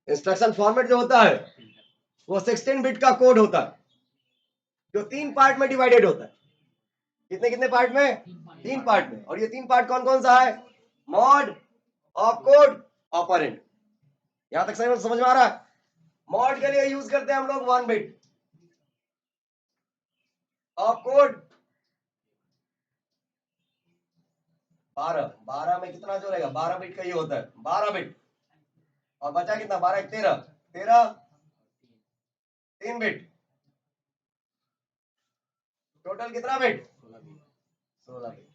Instruction format जो होता है वो 16 बिट का कोड होता है जो 3 पार्ट में डिवाइडेड होता है। कितने कितने पार्ट में? 3 पार्ट में। और ये 3 पार्ट कौन कौन सा है? Mod, opcode, operand. यहां तक समझ में आ रहा है? मॉड के लिए यूज करते हैं हम लोग 1 बिट, ऑपकोड 12 में कितना जोड़ेगा? 12 बिट का ये होता है, 12 बिट। और बचा कितना? 12 एक 13, 3 बिट, टोटल कितना बिट? 16 बिट।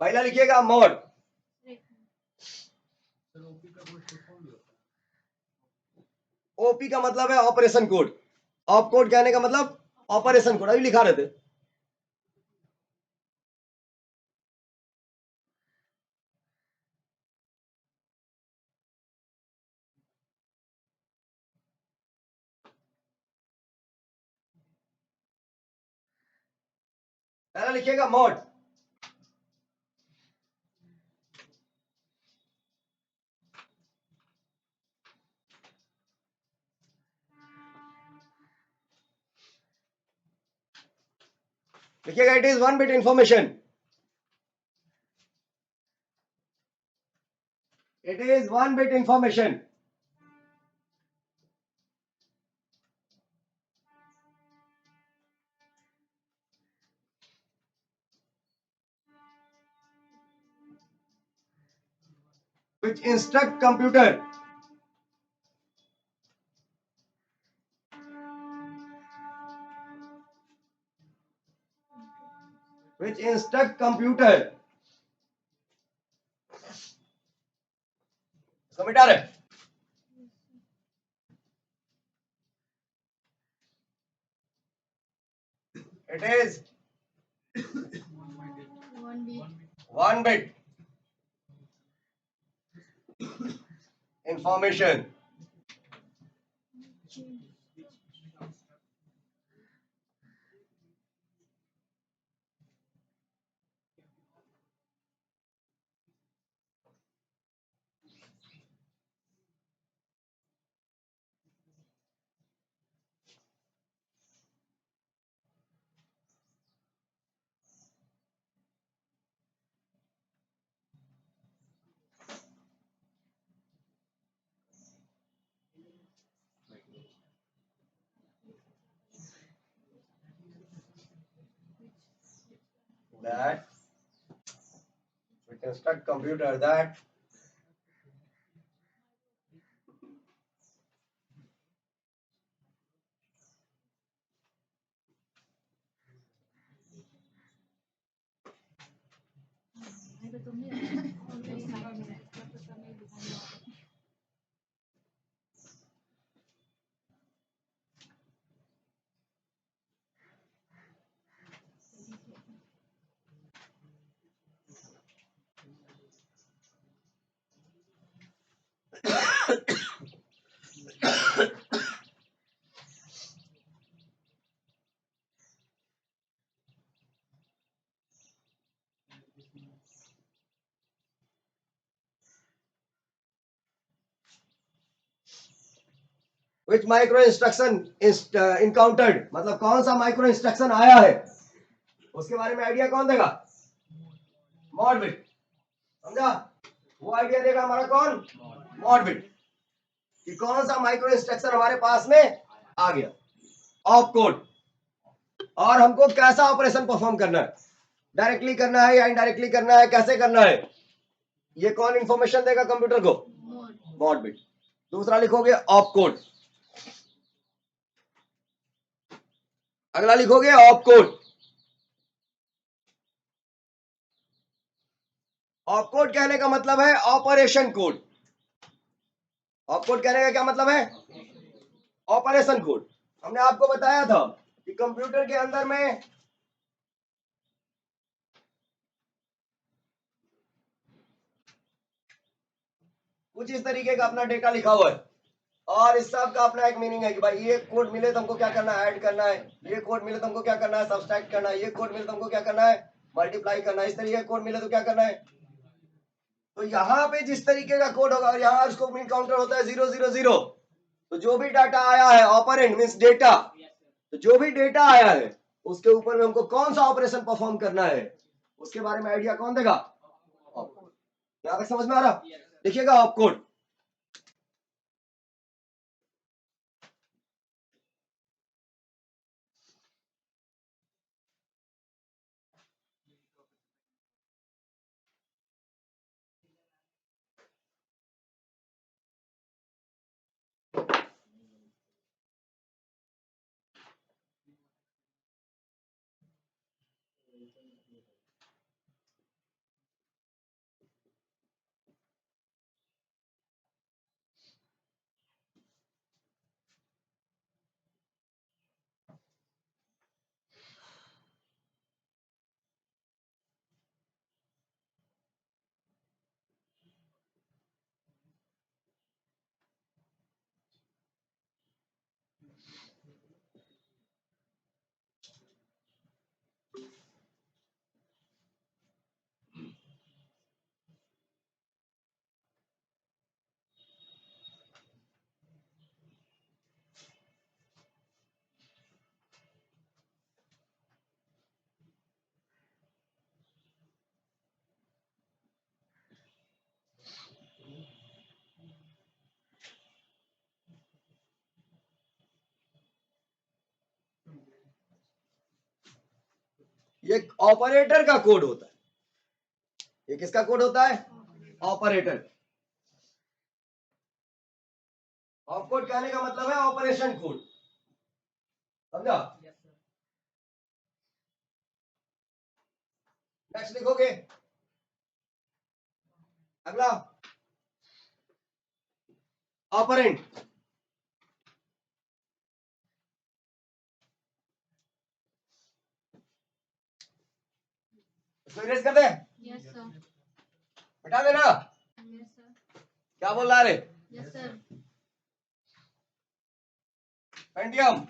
पहला लिखिएगा मॉड। ओपी का मतलब है ऑपरेशन कोड, ऑप कोड कहने का मतलब ऑपरेशन कोड। अभी लिखा रहे थे। पहला लिखिएगा मॉड। लिखिएगा it is 1 bit information, it is 1 bit information which instruct computer इसको मिटा रहे। It is 1 bit information that which instruct computer that which micro instruction is encountered, मतलब कौन सा माइक्रो इंस्ट्रक्शन आया है उसके बारे में आइडिया कौन देगा? Mod bit. समझा? वो आइडिया देगा हमारा कौन? मॉड बिट, कि कौन सा माइक्रो इंस्ट्रक्शन हमारे पास में आ गया, ऑप कोड, और हमको कैसा ऑपरेशन परफॉर्म करना है, डायरेक्टली करना है या इनडायरेक्टली करना है, कैसे करना है, ये कौन इंफॉर्मेशन देगा कंप्यूटर को? Mod bit. दूसरा लिखोगे ऑप कोड, अगला लिखोगे ऑप कोड। ऑप कोड कहने का मतलब है ऑपरेशन कोड। ऑप कोड कहने का क्या मतलब है? Operation code. हमने आपको बताया था कि कंप्यूटर के अंदर में कुछ इस तरीके का अपना डेटा लिखा हुआ है और इस सब का अपना एक मीनिंग है कि भाई ये कोड मिले तो हमको क्या करना है, ऐड करना है, ये कोड मिले तो हमको क्या करना है, सब्सट्रैक्ट करना है, ये कोड मिले तो हमको क्या करना है, मल्टीप्लाई करना है, इस तरीके का कोड मिले तो क्या करना है। तो यहाँ पे जिस तरीके का कोड होगा और यहाँ उसको मीन काउंटर होता है 000, तो जो भी डाटा आया है ऑपरेंड मीन्स डेटा, तो जो भी डेटा आया है उसके ऊपर में हमको कौन सा ऑपरेशन परफॉर्म करना है उसके बारे में आइडिया कौन देगा, ऑपकोड। यहाँ तक समझ में आ रहा, देखिएगा ऑपकोड। ये ऑपरेटर का कोड होता है, ये किसका कोड होता है, ऑपरेटर। ऑपकोड कहने का मतलब है ऑपरेशन कोड, समझा। नेक्स्ट लिखोगे, अगला ऑपरेंड। इसको इरेज कर दे, यस सर, हटा देना। यस सर, क्या बोल रहा है रे, यस सर, पेंटियम।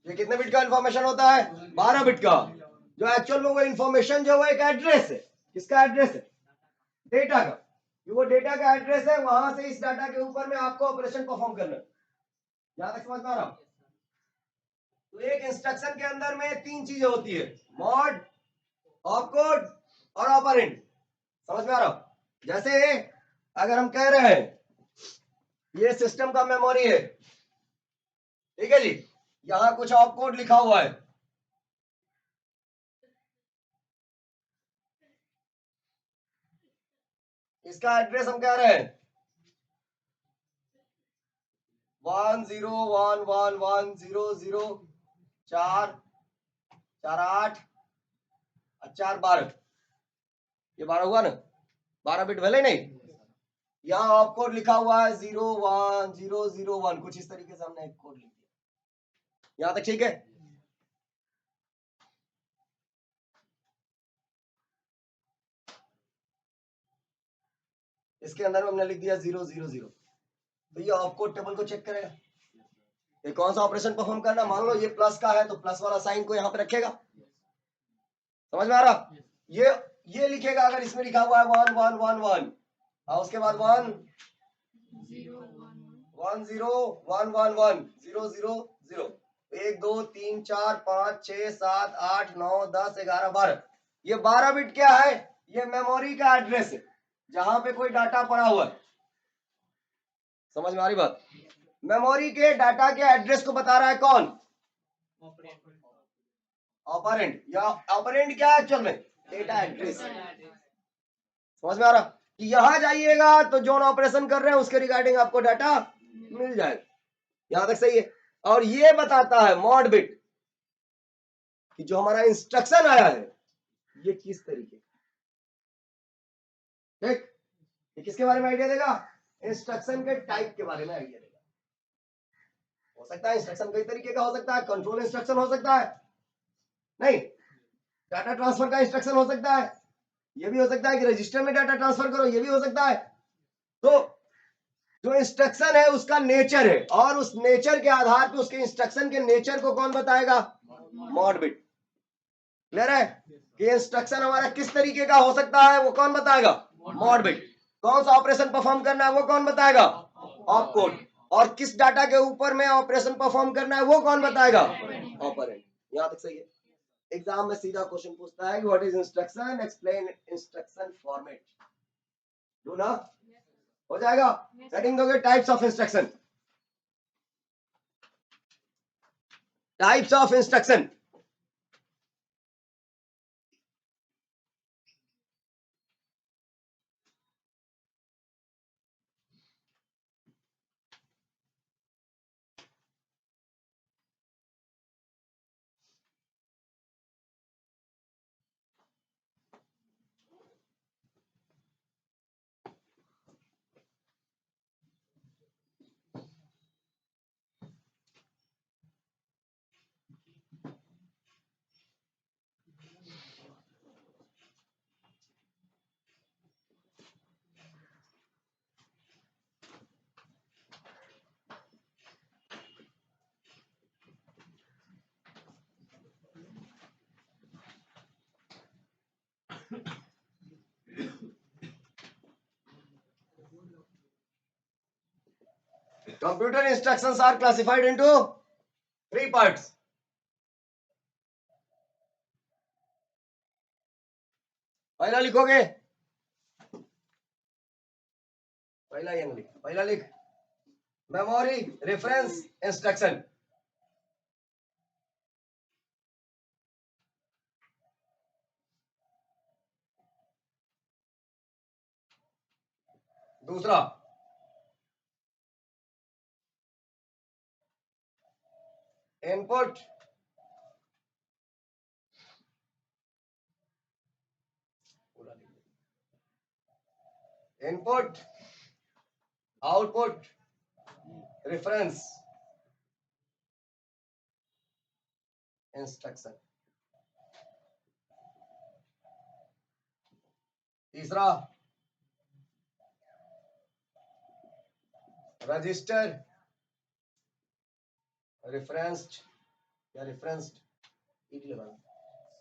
ये कितने बिट का इंफॉर्मेशन होता है, 12 बिट का। जो एक्चुअल में वो इंफॉर्मेशन जो है एक एड्रेस है, किसका एड्रेस है, डेटा का। ये वो डेटा का एड्रेस है, वहां से इस डाटा के ऊपर में आपको ऑपरेशन परफॉर्म करना है। यहां तक समझ में आ रहा। तो एक इंस्ट्रक्शन के अंदर में 3 चीजें होती है, मॉड, ऑपकोड और ऑपरेंड। समझ में आ रहा। जैसे अगर हम कह रहे हैं ये सिस्टम का मेमोरी है, ठीक है जी, यहां कुछ ऑपकोड लिखा हुआ है, इसका एड्रेस हम कह रहे हैं 1011100448। ये 12 हुआ ना, 12 बिट भले नहीं। यहाँ ऑपकोड लिखा हुआ है 01001, कुछ इस तरीके से हमने एक कोड लिख दिया। यहां तक ठीक है। इसके अंदर में हमने लिख दिया 000। तो ये ऑपकोड टेबल को चेक करेगा, ये कौन सा ऑपरेशन परफॉर्म करना। मान लो ये प्लस का है तो प्लस वाला साइन को यहाँ पे रखेगा, समझ में आ रहा? ये लिखेगा, अगर इसमें लिखा हुआ है 1 1 1 1 और उसके बाद 1 1 0 1 1 1 0 0 0 1 2 3 4 5 6 7 8 9 10 11 12 ये 12 बिट क्या है? ये मेमोरी का एड्रेस है जहां पे कोई डाटा पड़ा हुआ है। समझ में आ रही बात? मेमोरी के डाटा के एड्रेस को बता रहा है कौन? ऑपरेंड। या ऑपरेंड क्या है एक्चुअल में? Data address. समझ में आ रहा कि यहां जाइएगा तो जो ऑपरेशन कर रहे हैं उसके रिगार्डिंग आपको डाटा मिल जाएगा। यहां तक सही है। और ये बताता है मॉड बिट कि जो हमारा इंस्ट्रक्शन आया है ये किस तरीके का। ठीक, ये किसके बारे में आइडिया देगा? इंस्ट्रक्शन के टाइप के बारे में आइडिया देगा। हो सकता है इंस्ट्रक्शन कई तरीके का हो सकता है। कंट्रोल इंस्ट्रक्शन हो सकता है, नहीं, डाटा ट्रांसफर का इंस्ट्रक्शन हो सकता है, ये भी हो सकता है कि रजिस्टर में डाटा ट्रांसफर करो, ये भी हो सकता है। तो जो इंस्ट्रक्शन है उसका नेचर है और उस नेचर के आधार पे उसके इंस्ट्रक्शन के नेचर को कौन बताएगा? Mod bit. क्लियर है कि इंस्ट्रक्शन हमारा किस तरीके का हो सकता है वो कौन बताएगा? Mod bit. कौन सा ऑपरेशन परफॉर्म करना है वो कौन बताएगा? ऑपकोड। और किस डाटा के ऊपर में ऑपरेशन परफॉर्म करना है वो कौन बताएगा? ऑपरेंड। यहां तक सही है। एग्जाम में सीधा क्वेश्चन पूछता है कि what is instruction, explain instruction format. Do ना, हो जाएगा। सेटिंग दोगे types of instruction. Types of instruction, computer instructions are classified into 3 parts. पहला लिखोगे, पहला ये लिख, पहला लिख मेमोरी रेफरेंस इंस्ट्रक्शन। दूसरा input input output reference instruction. तीसरा रजिस्टर रेफरेंस्ड या रेफरेंस्ड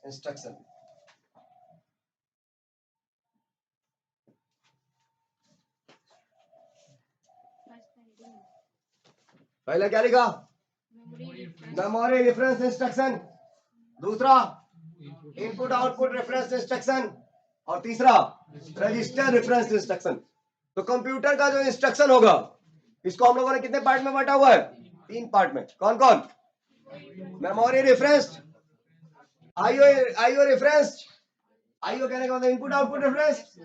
इंस्ट्रक्शन। पहले क्या लिखा? Memory reference instruction. दूसरा इनपुट आउटपुट रेफरेंस इंस्ट्रक्शन। और तीसरा रजिस्टर रेफरेंस इंस्ट्रक्शन। तो कंप्यूटर का जो इंस्ट्रक्शन होगा इसको हम लोगों ने कितने पार्ट में बांटा हुआ है? 3 पार्ट में। कौन कौन? Memory referenced, IO IO referenced, IO कहने का मतलब इनपुट आउटपुट रेफरेंस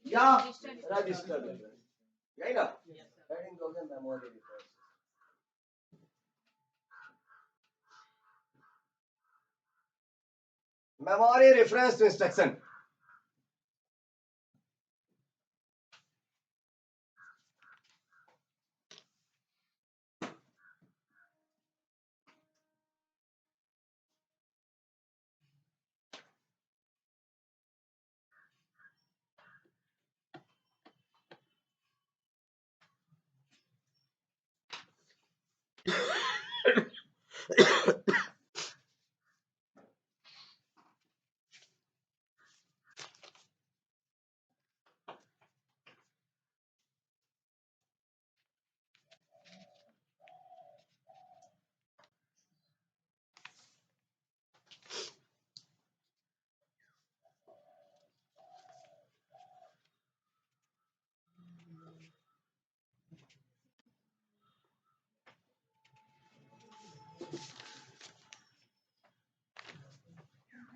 या रजिस्टर रेफरेंस, यही ना? हेडिंग हो गया memory reference. Memory reference instruction.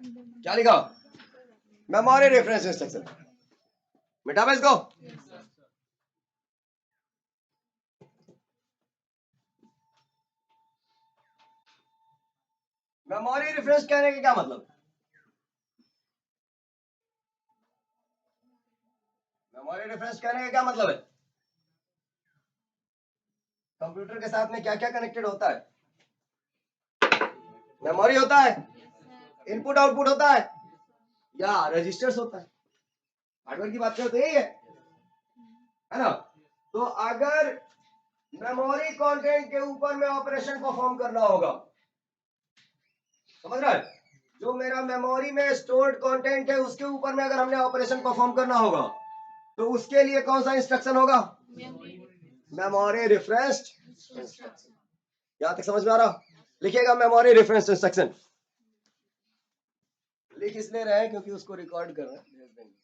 क्या लिखा? Memory reference instruction. मिटा इसको। मेमोरी रेफरेंस कहने का क्या मतलब? मेमोरी रेफरेंस कहने का क्या मतलब है? कंप्यूटर के साथ में क्या क्या कनेक्टेड होता है? मेमोरी होता है, इनपुट आउटपुट होता है, या रजिस्टर्स होता है। हार्डवेयर की बात करें तो यही है ना? तो अगर मेमोरी कंटेंट के ऊपर में ऑपरेशन परफॉर्म करना होगा, समझ रहा है? जो मेरा मेमोरी में स्टोर्ड कंटेंट है उसके ऊपर में अगर हमने ऑपरेशन परफॉर्म करना होगा तो उसके लिए कौन सा इंस्ट्रक्शन होगा? Memory reference instruction. यहां तक समझ में आ रहा? लिखिएगा मेमोरी रेफरेंस इंस्ट्रक्शन। लिख इसलिए रहे क्योंकि उसको रिकॉर्ड कर रहे हैं, भेज देंगे।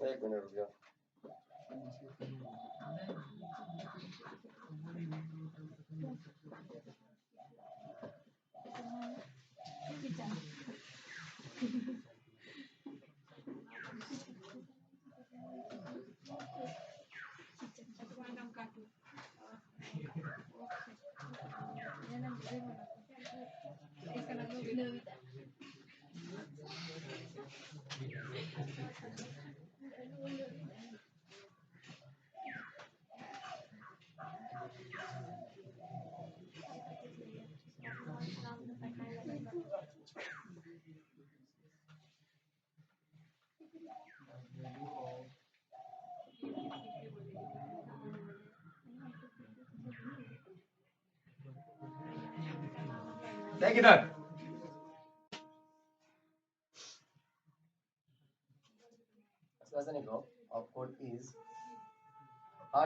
एक मिनट रुक जाओ। देख इधर, ऐसा नहीं कहो। Opcode is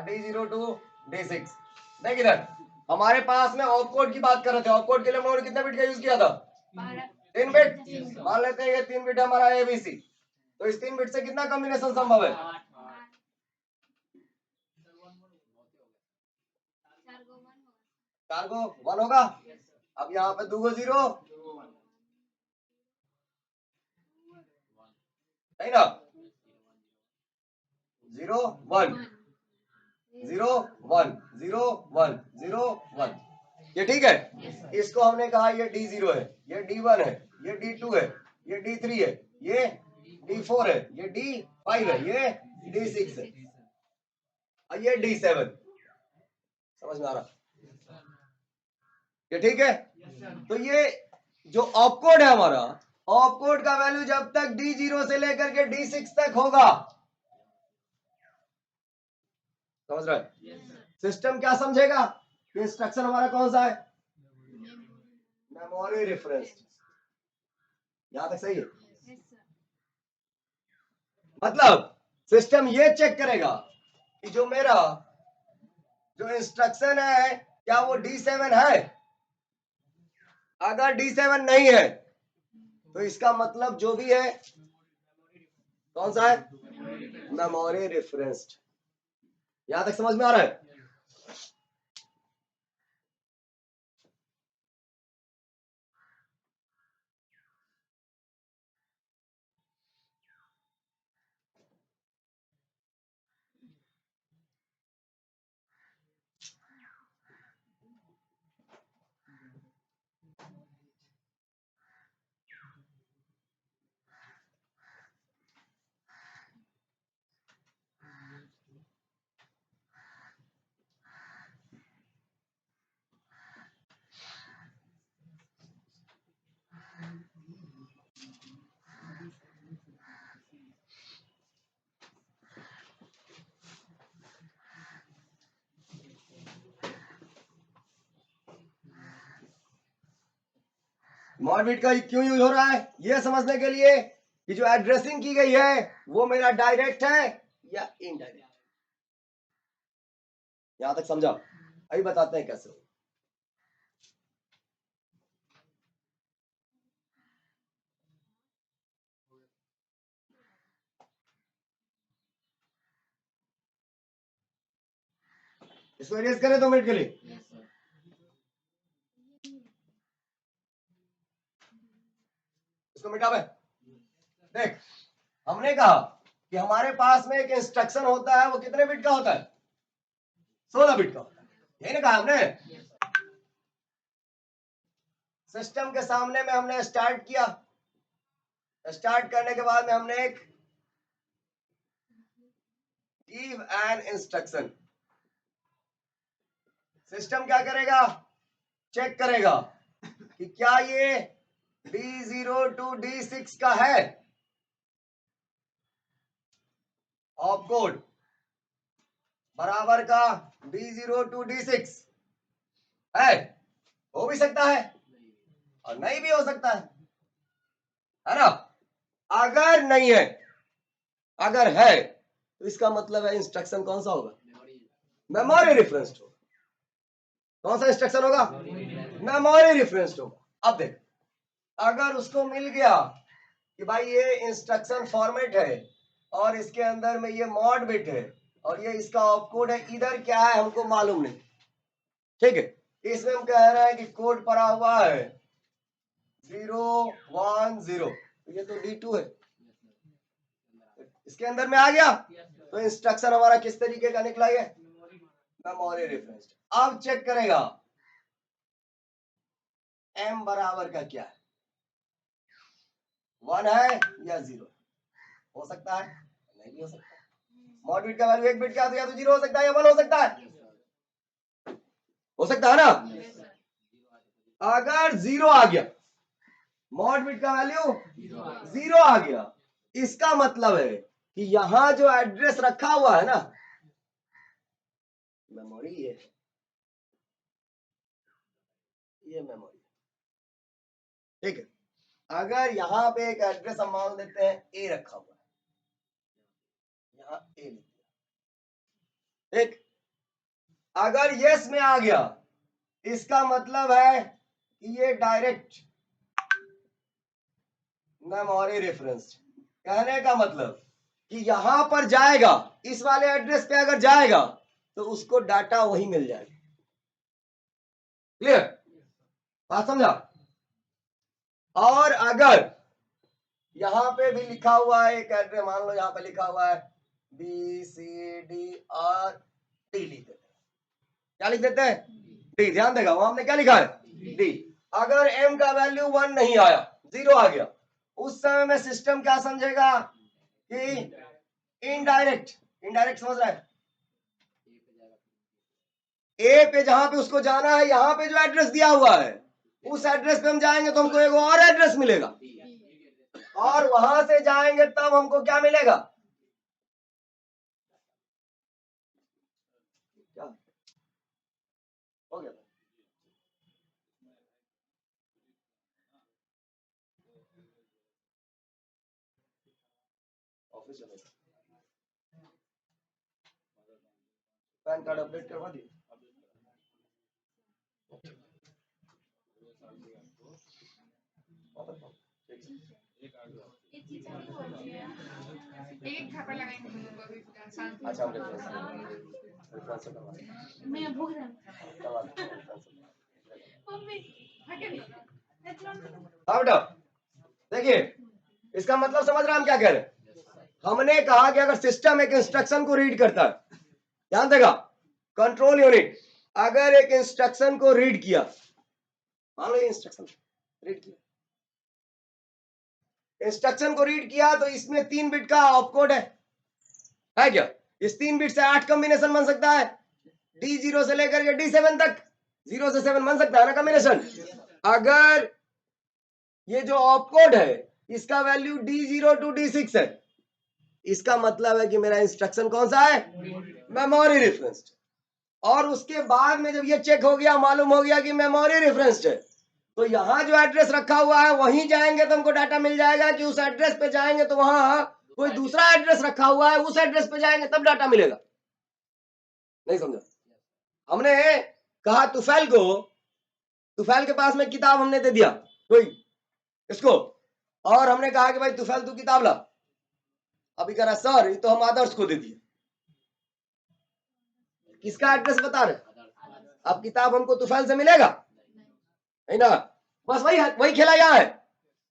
D0 to D6। देख इधर, हमारे पास में ऑपकोड की बात कर रहे थे। ऑपकोड के लिए हम लोगों ने कितने बिट का यूज किया था? 3 बिट। मान लेते हैं ये 3 बिट हमारा ABC, तो इस 3 बिट से कितना कॉम्बिनेशन संभव है? 4 को 1 होगा। अब यहाँ पे 2 को 0, नहीं ना? 0 1 0 1 0 1 0 1, ये ठीक है। इसको हमने कहा ये D0 है, ये D1 है, ये D2 है, ये D3 है, ये D4 है, ये D5 है, ये D6 है, और ये D7। समझ में आ रहा? ये ठीक है? तो ये जो ऑपकोड है हमारा, ऑपकोड का वैल्यू जब तक D0 से लेकर के D6 तक होगा, समझ रहे हैं? सिस्टम क्या समझेगा कि इंस्ट्रक्शन हमारा कौन सा है? Memory referenced. यहां तक सही है? मतलब सिस्टम ये चेक करेगा कि जो मेरा जो इंस्ट्रक्शन है क्या वो D7 है। अगर D7 नहीं है तो इसका मतलब जो भी है कौन सा है? Memory referenced. यहां तक समझ में आ रहा है? मॉड बिट का क्यों यूज हो रहा है? यह समझने के लिए कि जो एड्रेसिंग की गई है वो मेरा डायरेक्ट है या इनडायरेक्ट। यहां तक समझा? अभी बताते हैं कैसे। इसको इरेज करें 2 मिनट के लिए। इसको मिटावे। देख, हमने कहा कि हमारे पास में एक इंस्ट्रक्शन होता है, वो कितने बिट का होता है? 16 बिट का होता है। यही ना कहा हमने? सिस्टम के सामने में हमने स्टार्ट किया। स्टार्ट करने के बाद में हमने एक गिव एन इंस्ट्रक्शन। सिस्टम क्या करेगा? चेक करेगा कि क्या ये D0 to D6 का है ऑपकोड बराबर का D0 to D6 है। हो भी सकता है और नहीं भी हो सकता है ना? अगर नहीं है, अगर है तो इसका मतलब है इंस्ट्रक्शन कौन सा होगा? मेमोरी रेफरेंस्ड होगा। कौन सा इंस्ट्रक्शन होगा? मेमोरी रेफरेंस्ड होगा। अब देख, अगर उसको मिल गया कि भाई ये इंस्ट्रक्शन फॉर्मेट है और इसके अंदर में ये मॉड बिट है और ये इसका ऑपकोड है, इधर क्या है हमको मालूम नहीं, ठीक है? इसमें हम कह रहे हैं कि कोड पड़ा हुआ है 010, ये तो D2 है, इसके अंदर में आ गया तो इंस्ट्रक्शन हमारा किस तरीके का निकला? ये मेमोरी रेफरेंस्ड। अब चेक करेगा M बराबर का क्या है, 1 है या 0? हो सकता है, नहीं भी हो सकता है। मॉड बिट का वैल्यू 1 बिट का या तो 0 हो सकता है या 1 हो सकता है। हो सकता है ना? अगर 0 आ गया, मॉड बिट का वैल्यू 0 आ गया, इसका मतलब है कि यहां जो एड्रेस रखा हुआ है ना, मेमोरी ये मेमोरी, ठीक है? अगर यहां पे एक एड्रेस हम मान लेते हैं A रखा हुआ है, यहां A लिख दिया, ठीक? अगर यस में आ गया, इसका मतलब है कि ये डायरेक्ट मेमोरी रेफरेंस। कहने का मतलब कि यहां पर जाएगा, इस वाले एड्रेस पे अगर जाएगा तो उसको डाटा वही मिल जाएगा। क्लियर? बात समझा? और अगर यहां पे भी लिखा हुआ है एक एड्रेस, मान लो यहां पे लिखा हुआ है BCDR, D लिख देते हैं। क्या लिख देते हैं? D। ध्यान देगा, वहां हमने क्या लिखा है? D। अगर M का वैल्यू 1 नहीं आया, 0 आ गया, उस समय में सिस्टम क्या समझेगा कि इनडायरेक्ट। इनडायरेक्ट समझ रहा है? ए पे जहां पे उसको जाना है, यहाँ पे जो एड्रेस दिया हुआ है उस एड्रेस पे हम जाएंगे तो हमको एक और एड्रेस मिलेगा, और वहां से जाएंगे तब हमको क्या मिलेगा? क्या हो गया? ऑफिस पैन कार्ड अपडेट करवा दिए? अच्छा हम रेफरेंस करवा हाँ बेटा, देखिए इसका मतलब समझ रहे हैं हम क्या कह रहे हैं? हमने कहा कि अगर सिस्टम एक इंस्ट्रक्शन को रीड करता है, ध्यान देगा, कंट्रोल यूनिट अगर एक इंस्ट्रक्शन को रीड किया, मान लो इंस्ट्रक्शन रीड किया, इंस्ट्रक्शन को रीड किया तो इसमें 3 बिट का ऑपकोड है क्या? इस 3 बिट से 8 कॉम्बिनेशन बन सकता है, D0 से लेकर के D7 तक, 0 से 7 बन सकता है ना कॉम्बिनेशन। अगर ये जो ऑपकोड है इसका वैल्यू D0 to D6 है, इसका मतलब है कि मेरा इंस्ट्रक्शन कौन सा है? Memory referenced. और उसके बाद में जब ये चेक हो गया, मालूम हो गया कि मेमोरी रेफरेंस्ड है, तो यहां जो एड्रेस रखा हुआ है वहीं जाएंगे तो हमको डाटा मिल जाएगा, कि उस एड्रेस पे जाएंगे तो वहां कोई दूसरा एड्रेस रखा हुआ है, उस एड्रेस पे जाएंगे तब डाटा मिलेगा। नहीं समझा? हमने कहा तुफैल के पास में किताब हमने दे दिया कोई इसको, और हमने कहा कि भाई तुफैल तू किताब ला। अभी कह रहा सर ये तो हम आदर्श को दे दिए, किसका एड्रेस बता रहे? अब किताब हमको तुफैल से मिलेगा नहीं ना। बस वही खेला यहाँ है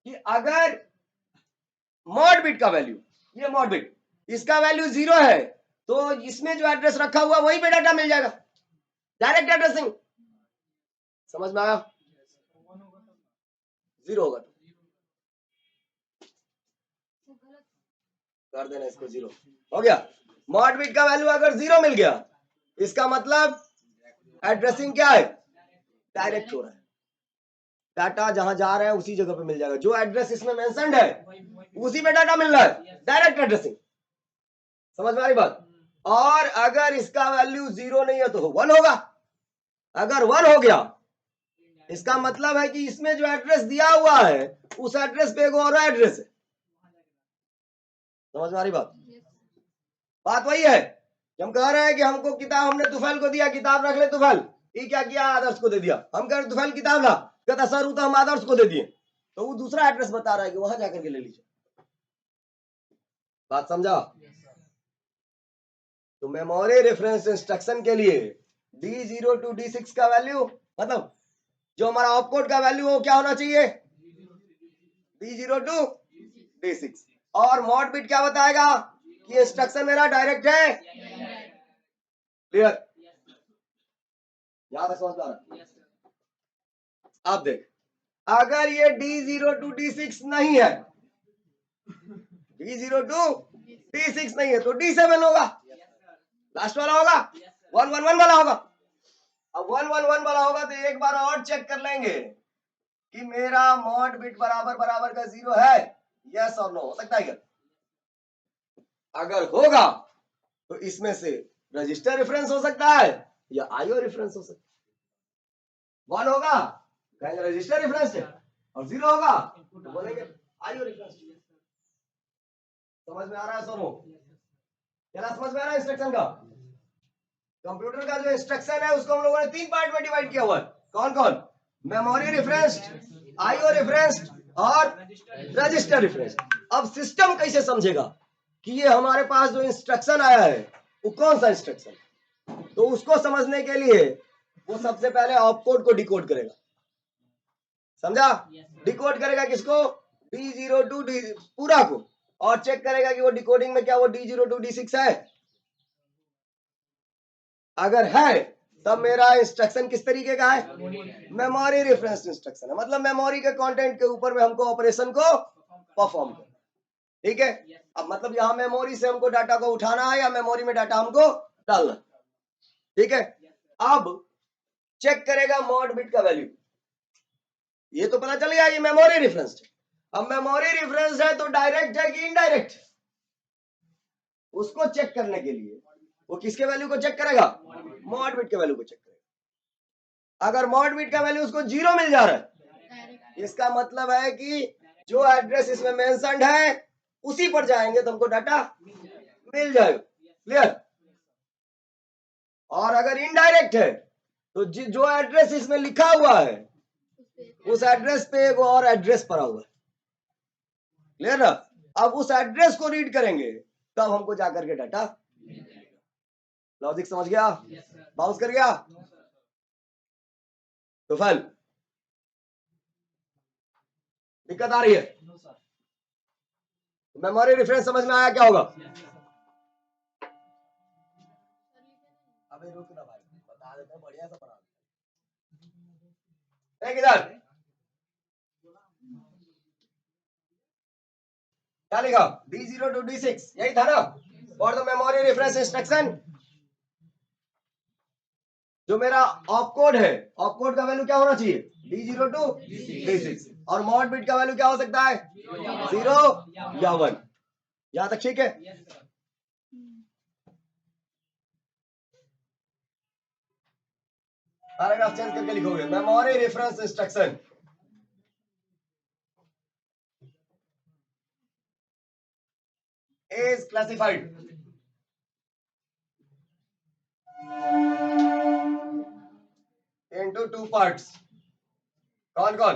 कि अगर मॉड बिट का वैल्यू, ये मॉड बिट, इसका वैल्यू 0 है तो इसमें जो एड्रेस रखा हुआ वहीं पे डाटा मिल जाएगा, डायरेक्ट एड्रेसिंग। समझ में आया? 0 होगा तो कर देना इसको 0, हो गया। मॉड बिट का वैल्यू अगर 0 मिल गया, इसका मतलब एड्रेसिंग क्या है? डायरेक्ट हो रहा है, डाटा जहां जा रहा है उसी जगह पे मिल जाएगा, जो एड्रेस इसमें मेंशन्ड है उसी पे डाटा मिल रहा है, डायरेक्ट एड्रेसिंग। समझ में आ रही बात? और अगर इसका वैल्यू 0 नहीं है तो 1 होगा। अगर 1 हो गया इसका मतलब है कि इसमें जो एड्रेस दिया हुआ है उस एड्रेस पे एक और एड्रेस है। समझ में आ रही बात? बात वही है कि हम कह रहे हैं कि हमको किताब, हमने तुफैल को दिया किताब रख ले तुफैल, ये क्या किया? आदर्श को दे दिया। हम कह रहे तुफैल किताब ला, कहता सर वो तो हम आदर्श को दे दिए, तो वो दूसरा एड्रेस बता रहा है कि वहां जाकर के ले लीजिए। बात समझा? तो मेमोरी रेफरेंस इंस्ट्रक्शन के लिए D0 to D6 का वैल्यू, मतलब जो हमारा ऑपकोड का वैल्यू हो क्या होना चाहिए? D0 to D6। और मॉड बिट क्या बताएगा कि इंस्ट्रक्शन मेरा डायरेक्ट है। क्लियर? यहां तक समझ आ रहा? आप देख, अगर ये D0 to D6 नहीं है, D0 to D6 नहीं है तो D7 होगा, लास्ट वाला होगा, 111 वाला होगा। अब 111 वाला होगा तो एक बार और चेक कर लेंगे कि मेरा मॉड बिट बराबर बराबर का 0 है, यस और नो, हो सकता है क्या? अगर होगा तो इसमें से रजिस्टर रेफरेंस हो सकता है या आईओ रेफरेंस हो सकता है। 1 होगा कहेंगे रजिस्टर रेफरेंस है, और 0 होगा तो बोलेंगे आईओ रेफरेंस। समझ में आ रहा है सोनू? क्या समझ में आ रहा है इंस्ट्रक्शन का? कंप्यूटर का जो इंस्ट्रक्शन है उसको हम लोगों ने 3 पार्ट में डिवाइड किया हुआ है। कौन कौन? मेमोरी रेफरेंस्ड, आईओ रेफरेंस्ड और रजिस्टर रेफरेंस्ड। अब सिस्टम कैसे समझेगा कि ये हमारे पास जो इंस्ट्रक्शन आया है वो कौन सा इंस्ट्रक्शन? तो उसको समझने के लिए वो सबसे पहले ऑपकोड को डिकोड करेगा। समझा? डिकोड करेगा किसको? D0 to D पूरा को, और चेक करेगा कि वो डिकोडिंग में क्या वो D0 to D6 है। अगर है तब मेरा इंस्ट्रक्शन किस तरीके का है? मेमोरी रेफरेंस इंस्ट्रक्शन है, मतलब मेमोरी के कंटेंट के ऊपर में हमको ऑपरेशन को परफॉर्म करना। ठीक है? अब मतलब यहां मेमोरी से हमको डाटा को उठाना है या मेमोरी में डाटा हमको डालना। ठीक है? अब चेक करेगा मॉड बिट का वैल्यू। ये तो पता चल गया ये मेमोरी रेफरेंस है। अब मेमोरी रेफरेंस है तो डायरेक्ट है कि इनडायरेक्ट, उसको चेक करने के लिए वो किसके वैल्यू को चेक करेगा? मॉड बिट के वैल्यू को चेक करेगा। अगर मॉड बिट का वैल्यू उसको 0 मिल जा रहा है, इसका मतलब है कि जो एड्रेस इसमें मेंशन्ड है उसी पर जाएंगे तो हमको डाटा मिल जाएगा। क्लियर? और अगर इनडायरेक्ट है तो जो एड्रेस इसमें लिखा हुआ है उस एड्रेस पे एक और एड्रेस पड़ा हुआ है। क्लियर ना? अब उस एड्रेस को रीड करेंगे तब हमको जाकर के डाटा, लॉजिक समझ गया? बाउंस कर गया तो फल दिक्कत आ रही है? मेमोरी रेफरेंस समझ में आया क्या होगा? अबे रुक ना भाई, बता देते हैं, बढ़िया सा बना देते। इधर क्या लिखा? D0 to D6 यही था ना? For the memory reference instruction जो मेरा ऑपकोड है, ऑपकोड का वैल्यू क्या होना चाहिए? D0 to D6। और मॉड बिट का वैल्यू क्या हो सकता है? 0 या 1। यहां तक ठीक है? पैराग्राफ चेंज करके लिखोगे memory reference instruction is classified into two parts। कौन कौन?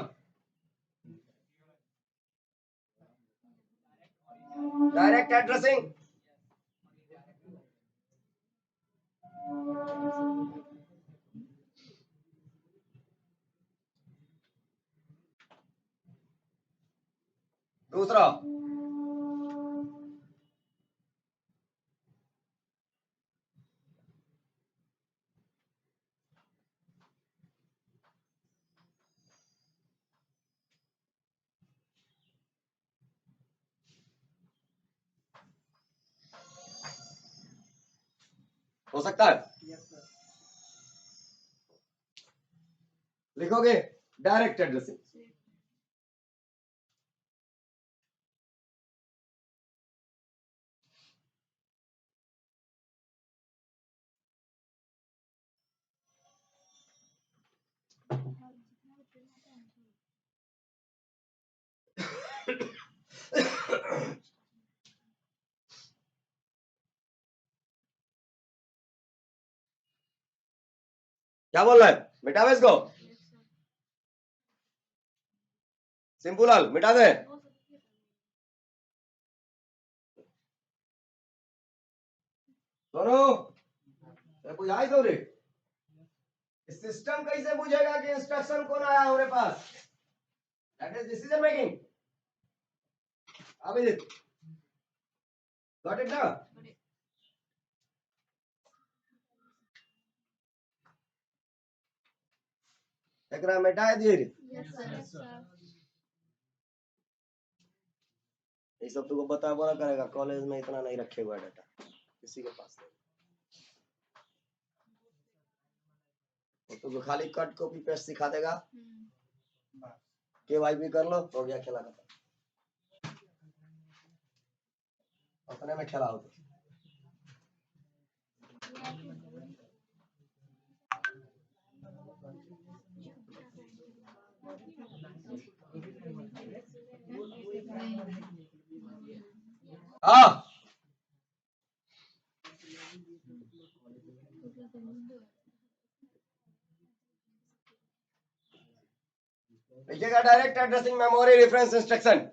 डायरेक्ट एड्रेसिंग दूसरा हो सकता है? लिखोगे डायरेक्ट एड्रेसिंग। क्या बोल रहा है? मिटावे इसको? सिंपल हाल मिटा दे। दोनों बुझाई दो रे। सिस्टम कैसे बुझेगा कि इंस्ट्रक्शन कौन आया हमारे पास? That is decision making. Abhijit got it ना? एकरा मिटाए दिए रे। ये सब तुमको बता बोला करेगा, कॉलेज में इतना नहीं रखेगा डाटा किसी के पास नहीं। तुमको खाली कट कॉपी पेस्ट सिखा देगा, KYB कर लो हो गया, खेला खत्म। अपने में खेला हो हाँ। लिखिएगा direct addressing memory reference instruction.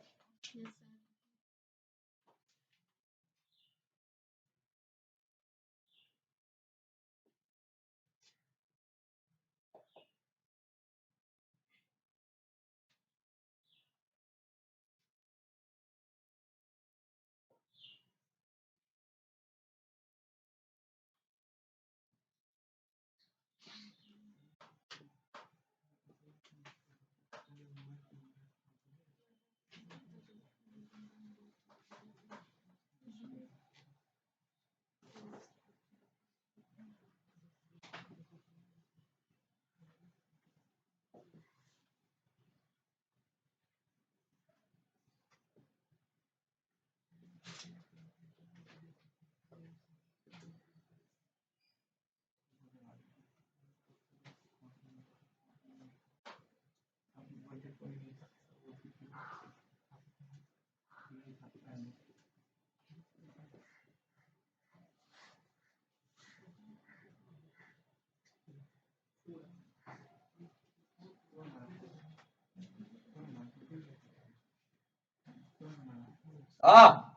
हाँ,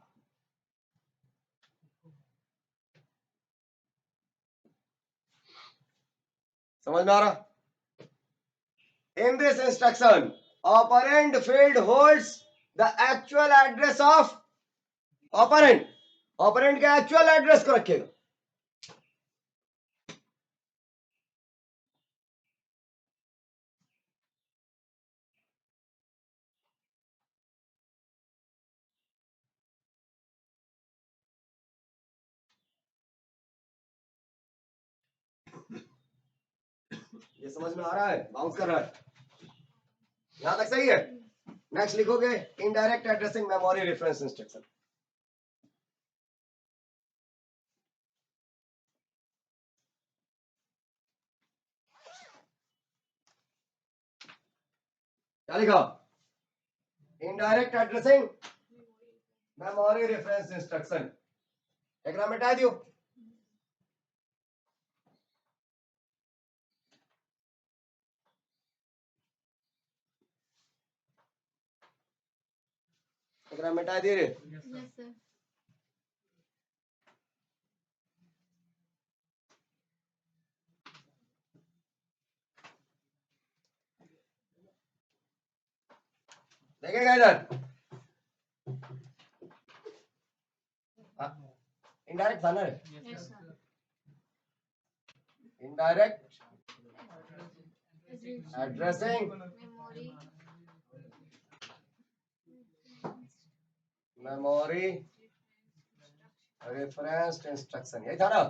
समझ में आ रहा? In this instruction, operand field holds the actual address of operand. operand के actual address को रखेगा. ये समझ में आ रहा है? बाउंस कर रहा है? यहां तक सही है? नेक्स्ट लिखोगे indirect addressing memory reference instruction. क्या लिखा? Indirect addressing memory reference instruction. एक मिटा दियो. एक मिटा दिए रे. Yes sir. देखेगा इधर. इनडायरेक्ट था ना रे? Yes sir. Indirect addressing memory memory reference instruction. यही था ना?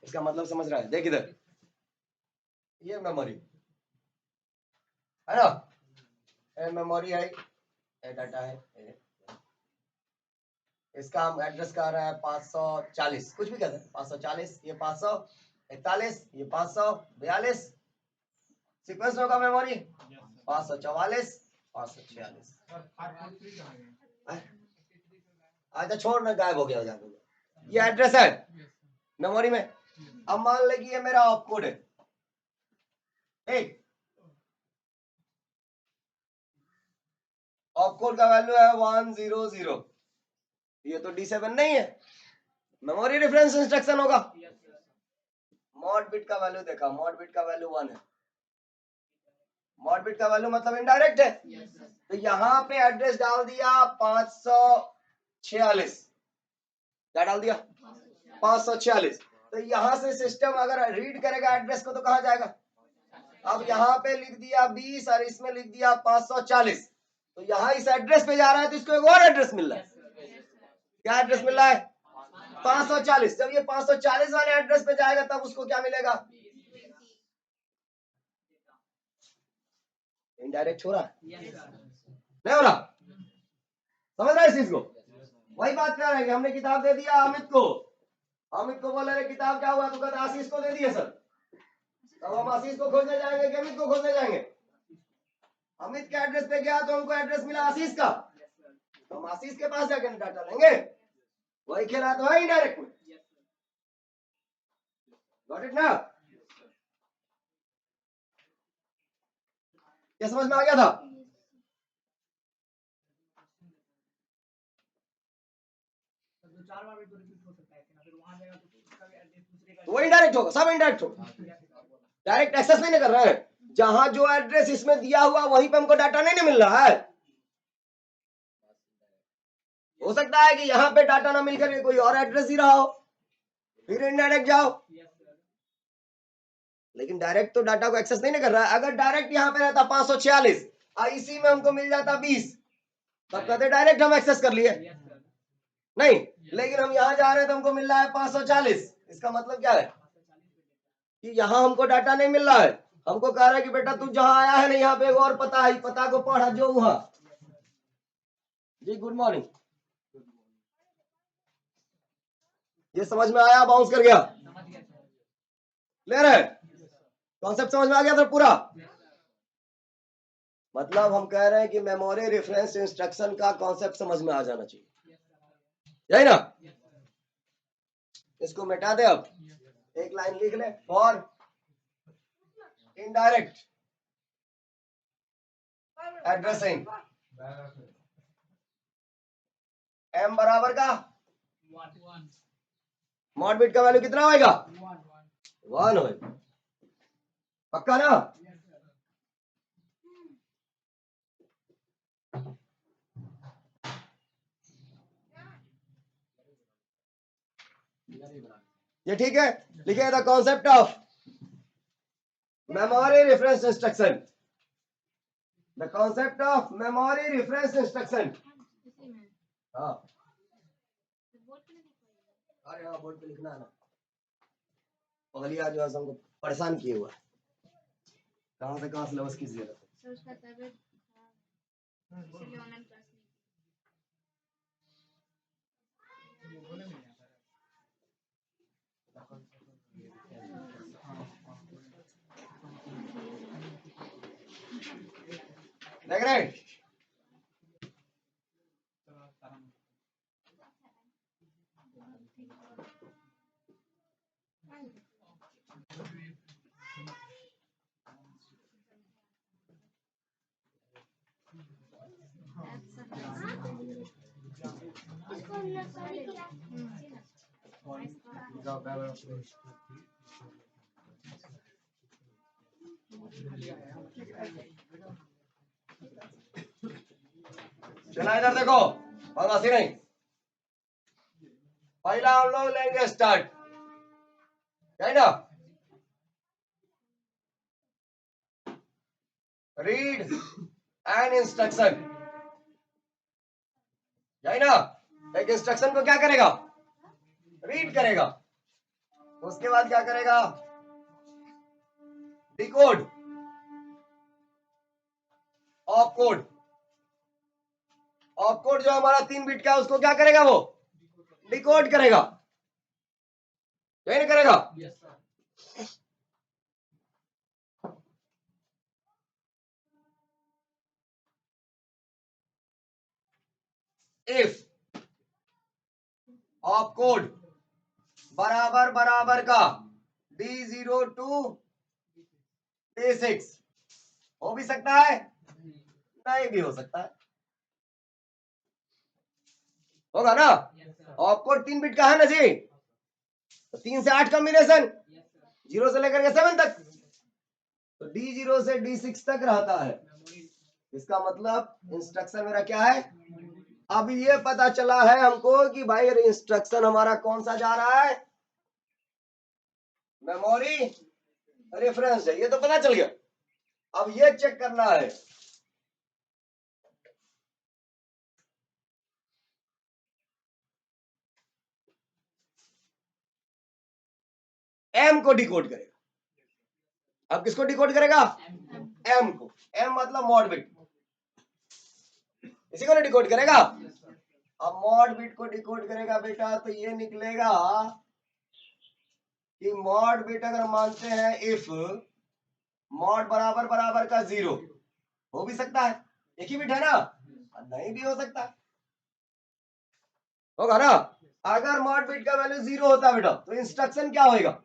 इसका मतलब समझ रहा है? देख इधर. ये मेमोरी है ना? ये मेमोरी है, ये डाटा है. इसका हम एड्रेस कह रहे हैं 540. कुछ भी कहते हैं 540. ये 541, ये 542. सीक्वेंस होगा मेमोरी 544, 546. अच्छा छोड़ ना, गायब हो गया हो जाएगा. ये एड्रेस है मेमोरी में. अब मान ले कि ये मेरा ऑप कोड है. ठीक, ऑप कोड का वैल्यू है 100. ये तो D7 नहीं है, मेमोरी रेफरेंस इंस्ट्रक्शन होगा. मॉड बिट का वैल्यू देखा, मॉड बिट का वैल्यू 1 है. मॉड बिट का वैल्यू मतलब इनडायरेक्ट है. तो यहाँ पे एड्रेस डाल दिया 546. क्या डाल दिया? 546. तो यहाँ से सिस्टम अगर रीड करेगा एड्रेस को तो कहाँ जाएगा? अब यहाँ पे लिख दिया 20 और इसमें लिख दिया 540. तो यहाँ इस एड्रेस पे जा रहा है तो इसको एक और एड्रेस मिल रहा है. क्या एड्रेस मिल रहा है? 540. जब ये 540 वाले एड्रेस पे जाएगा तब उसको क्या मिलेगा? इनडायरेक्ट हो रहा है? नहीं हो रहा? समझ रहा है इस चीज को? वही बात कर रहे हैं कि हमने किताब दे दिया अमित को. अमित को बोले रे किताब क्या हुआ? तो कहते आशीष को दे दिए सर. तब हम आशीष को खोजने जाएंगे कि अमित को खोजने जाएंगे? अमित के एड्रेस पे गया तो हमको एड्रेस मिला आशीष का. तो हम आशीष के पास जाकर डाटा लेंगे. वही खेला तो है इनडायरेक्ट में. गॉट इट ना? क्या समझ में आ गया था? तो 4 बार भी तो रिपीट हो सकता है, फिर वहां जाएगा तो वो इनडायरेक्ट होगा, सब इनडायरेक्ट होगा, डायरेक्ट एक्सेस नहीं कर रहे हैं। जहां जो एड्रेस इसमें दिया हुआ वहीं पे हमको डाटा नहीं मिल रहा है। हो सकता है कि यहाँ पे डाटा ना मिलकर के कोई और एड्रेस ही रहा हो, फिर इनडायरेक्ट जाओ, लेकिन डायरेक्ट तो डाटा को एक्सेस नहीं कर रहा है। अगर डायरेक्ट यहाँ पे रहता 546 और इसी में हमको मिल जाता 20, तब कहते डायरेक्ट हम एक्सेस कर लिए, नहीं, लेकिन हम यहाँ जा रहे हैं तो हमको मिल रहा है 540। इसका मतलब क्या है कि यहाँ हमको डाटा नहीं मिल रहा है। हमको कह रहा है कि बेटा तू जहां आया है ना, यहाँ पे एक और पता है, पता को पढ़ा जो वहां। जी गुड मॉर्निंग, ये समझ में आया? बाउंस कर गया? क्लियर है? कॉन्सेप्ट समझ में आ गया था पूरा? मतलब हम कह रहे हैं कि मेमोरी रेफरेंस इंस्ट्रक्शन का कॉन्सेप्ट समझ में आ जाना चाहिए, यही ना? इसको मिटा दे, अब एक लाइन लिख ले, फॉर इनडायरेक्ट एड्रेसिंग m बराबर का मॉड बिट का वैल्यू कितना होएगा? 1 होएगा। पक्का ना? ये ठीक है? लिखे the concept of memory reference instruction, the concept of memory reference instruction. हाँ, अरे हाँ, बोर्ड पे लिखना है ना। पहली आज जो है हमको परेशान किए हुआ है, कहाँ से कहाँ सिलेबस की जरूरत है। देख रहे हैं? चला इधर देखो, बदमाशी नहीं। पहला हम लोग लेंगे स्टार्ट, है ना? रीड एन इंस्ट्रक्शन, है ना? एक इंस्ट्रक्शन को क्या करेगा? रीड करेगा। उसके बाद क्या करेगा? Decode, op code. Op code जो हमारा 3 बिट का है उसको क्या करेगा? वो डिकोड करेगा, नहीं करेगा? इफ ऑप कोड बराबर बराबर का D0 to D6 हो भी सकता है, नहीं भी हो सकता है, होगा ना? ऑप कोड 3 बिट का है ना जी, तो 3 से 8 कॉम्बिनेशन, 0 से लेकर के 7 तक, तो D0 से D6 तक रहता है। इसका मतलब इंस्ट्रक्शन मेरा क्या है? अब ये पता चला है हमको कि भाई इंस्ट्रक्शन हमारा कौन सा जा रहा है? मेमोरी रेफरेंस है, ये तो पता चल गया। अब ये चेक करना है एम को डिकोड करेगा। अब किसको डिकोड करेगा? एम को। एम मतलब मॉड बिट, इसी को डिकोड करेगा। अब मॉड बिट को डिकोड करेगा बेटा, तो ये निकलेगा कि मॉड बिट अगर मानते हैं इफ मॉड बराबर बराबर का 0, हो भी सकता है, एक ही बिट है ना, नहीं भी हो सकता, होगा ना? अगर मॉड बिट का वैल्यू 0 होता बेटा तो इंस्ट्रक्शन क्या होगा?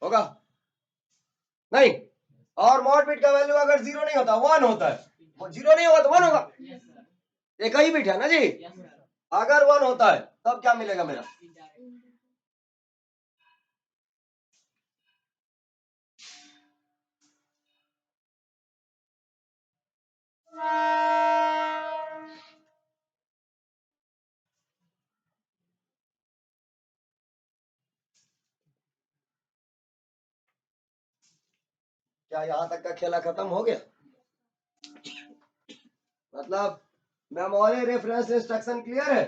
होगा नहीं, और मॉड बिट का वैल्यू अगर 0 नहीं होता 1 होता है, वो 0 नहीं होगा तो 1 होगा, एक ही बिट है ना जी। अगर 1 होता है तब क्या मिलेगा मेरा, क्या यहां तक का खेला खत्म हो गया? मतलब मेमोरी रेफरेंस इंस्ट्रक्शन क्लियर है?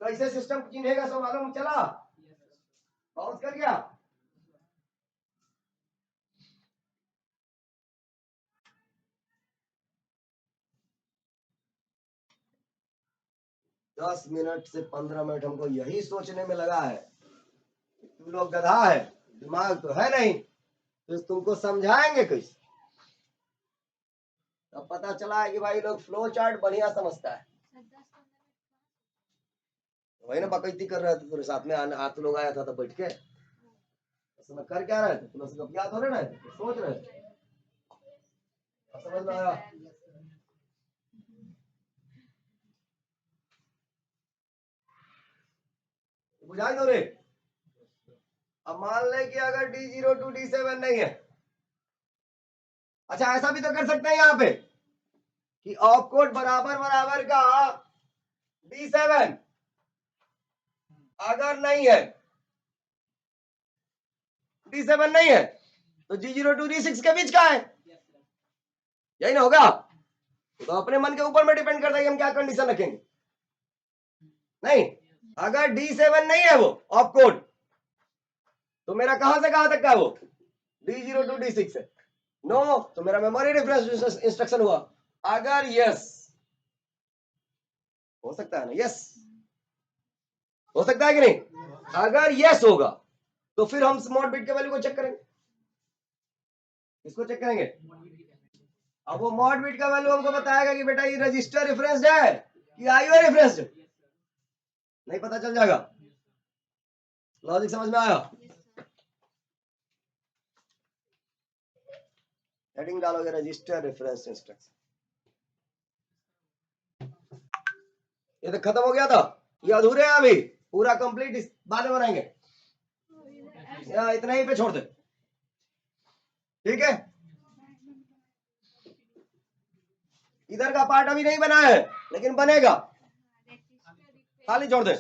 कैसे सिस्टम चिन्हेगा सब मालूम चला? बाउंस कर गया? दस मिनट से 15 मिनट हमको यही सोचने में लगा है, तुम लोग गधा है, दिमाग तो है नहीं, तो तुमको समझाएंगे कैसे? अब पता चला है कि भाई लोग फ्लो चार्ट बढ़िया समझता है। वही ना बकैती कर रहे थे पूरे साथ में, आठ लोग आया था तो बैठ के उसमें कर क्या रहे थे, तुम लोग याद हो रहे थे, सोच रहे थे, समझ में आया? बुझाई दो रे। अब मान ले कि अगर D0 to D7 नहीं है, अच्छा ऐसा भी तो कर सकते हैं यहाँ पे कि ऑपकोड बराबर बराबर का D7 अगर नहीं है, D7 नहीं है तो G0 to D6 के बीच का है, यही ना होगा? तो अपने मन के ऊपर में डिपेंड करता है कि हम क्या कंडीशन रखेंगे। नहीं, अगर D7 नहीं है वो ऑपकोड, तो मेरा कहां से कहां तक का है वो, D0 to D6 है। नो, तो मेरा मेमोरी रेफरेंस इंस्ट्रक्शन हुआ। अगर यस हो सकता है ना, यस हो सकता है कि नहीं? अगर यस होगा तो फिर हम मॉड बिट के वैल्यू को चेक करेंगे। इसको चेक करेंगे। अब वो मॉड बिट का वैल्यू हमको बताएगा कि बेटा ये रजिस्टर रेफरेंस्ड है कि आईओ रेफरेंस्ड, नहीं पता चल जाएगा। लॉजिक समझ में आया? हेडिंग डालोगे रजिस्टर रेफरेंस इंस्ट्रक्शन। ये तो खत्म हो गया था, ये अधूरे हैं अभी, पूरा कंप्लीट बाद में बनाएंगे, इतना ही पे छोड़ दे, ठीक है? इधर का पार्ट अभी नहीं बना है लेकिन बनेगा, खाली छोड़ दे।